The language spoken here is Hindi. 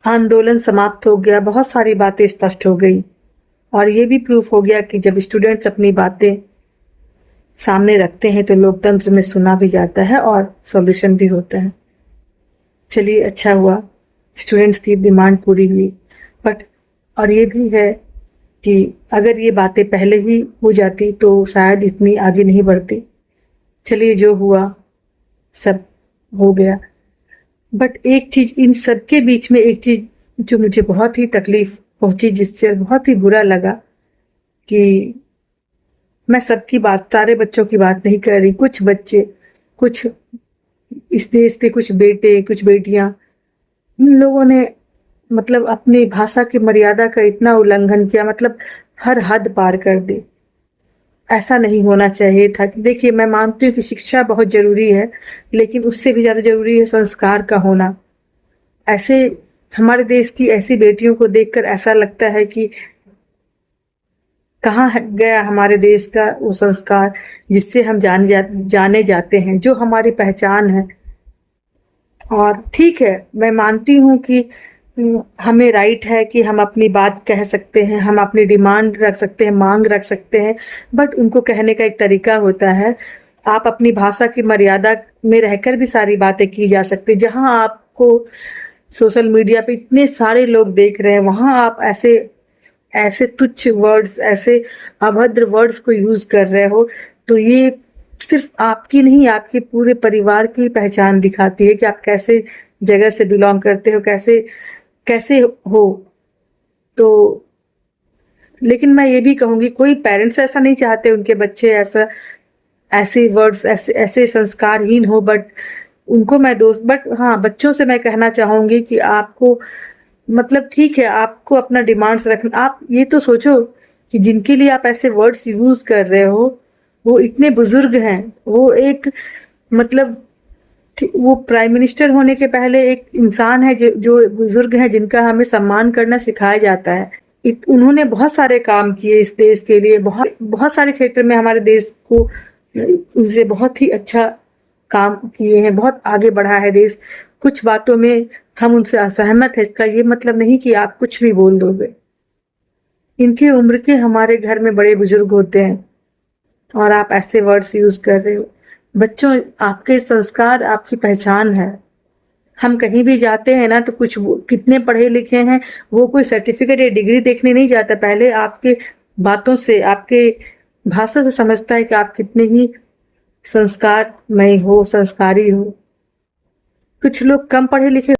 आंदोलन समाप्त हो गया, बहुत सारी बातें स्पष्ट हो गई और ये भी प्रूफ हो गया कि जब स्टूडेंट्स अपनी बातें सामने रखते हैं तो लोकतंत्र में सुना भी जाता है और सॉल्यूशन भी होता है। चलिए, अच्छा हुआ स्टूडेंट्स की डिमांड पूरी हुई। बट और ये भी है कि अगर ये बातें पहले ही हो जाती तो शायद इतनी आगे नहीं बढ़ती। चलिए, जो हुआ सब हो गया। बट एक चीज़ इन सब के बीच में, एक चीज़ जो मुझे बहुत ही तकलीफ पहुंची, जिससे बहुत ही बुरा लगा कि मैं सबकी बात, सारे बच्चों की बात नहीं कर रही, कुछ बच्चे, कुछ इस देश के कुछ बेटे, कुछ बेटियां, इन लोगों ने मतलब अपनी भाषा की मर्यादा का इतना उल्लंघन किया, मतलब हर हद पार कर दी। ऐसा नहीं होना चाहिए था। देखिए, मैं मानती हूँ कि शिक्षा बहुत जरूरी है, लेकिन उससे भी ज़्यादा जरूरी है संस्कार का होना। ऐसे हमारे देश की ऐसी बेटियों को देखकर ऐसा लगता है कि कहाँ गया हमारे देश का वो संस्कार जिससे हम जाने जाते हैं, जो हमारी पहचान है। और ठीक है, मैं मानती हूँ कि हमें राइट है कि हम अपनी बात कह सकते हैं, हम अपनी डिमांड रख सकते हैं, मांग रख सकते हैं, बट उनको कहने का एक तरीका होता है। आप अपनी भाषा की मर्यादा में रहकर भी सारी बातें की जा सकती। जहां आपको सोशल मीडिया पे इतने सारे लोग देख रहे हैं, वहां आप ऐसे ऐसे तुच्छ वर्ड्स, ऐसे अभद्र वर्ड्स को यूज कर रहे हो, तो ये सिर्फ आपकी नहीं, आपके पूरे परिवार की पहचान दिखाती है कि आप कैसे जगह से बिलोंग करते हो, कैसे कैसे हो। तो लेकिन मैं ये भी कहूंगी, कोई पेरेंट्स ऐसा नहीं चाहते उनके बच्चे ऐसा ऐसे वर्ड्स, ऐसे ऐसे संस्कारहीन हो, बट उनको मैं दोस्त, बट हाँ, बच्चों से मैं कहना चाहूंगी कि आपको मतलब ठीक है, आपको अपना डिमांड्स रखना। आप ये तो सोचो कि जिनके लिए आप ऐसे वर्ड्स यूज कर रहे हो वो इतने बुजुर्ग हैं, वो एक मतलब वो प्राइम मिनिस्टर होने के पहले एक इंसान है जो बुजुर्ग है, जिनका हमें सम्मान करना सिखाया जाता है। उन्होंने बहुत सारे काम किए इस देश के लिए, बहुत बहुत सारे क्षेत्र में हमारे देश को उनसे बहुत ही अच्छा काम किए हैं, बहुत आगे बढ़ा है देश। कुछ बातों में हम उनसे असहमत है, इसका ये मतलब नहीं कि आप कुछ भी बोल दोगे। इनकी उम्र के हमारे घर में बड़े बुजुर्ग होते हैं और आप ऐसे वर्ड्स यूज कर रहे हो। बच्चों, आपके संस्कार आपकी पहचान है। हम कहीं भी जाते हैं ना, तो कुछ कितने पढ़े लिखे हैं, वो कोई सर्टिफिकेट या डिग्री देखने नहीं जाता, पहले आपके बातों से, आपके भाषा से समझता है कि आप कितने ही संस्कारमय हो, संस्कारी हो। कुछ लोग कम पढ़े लिखे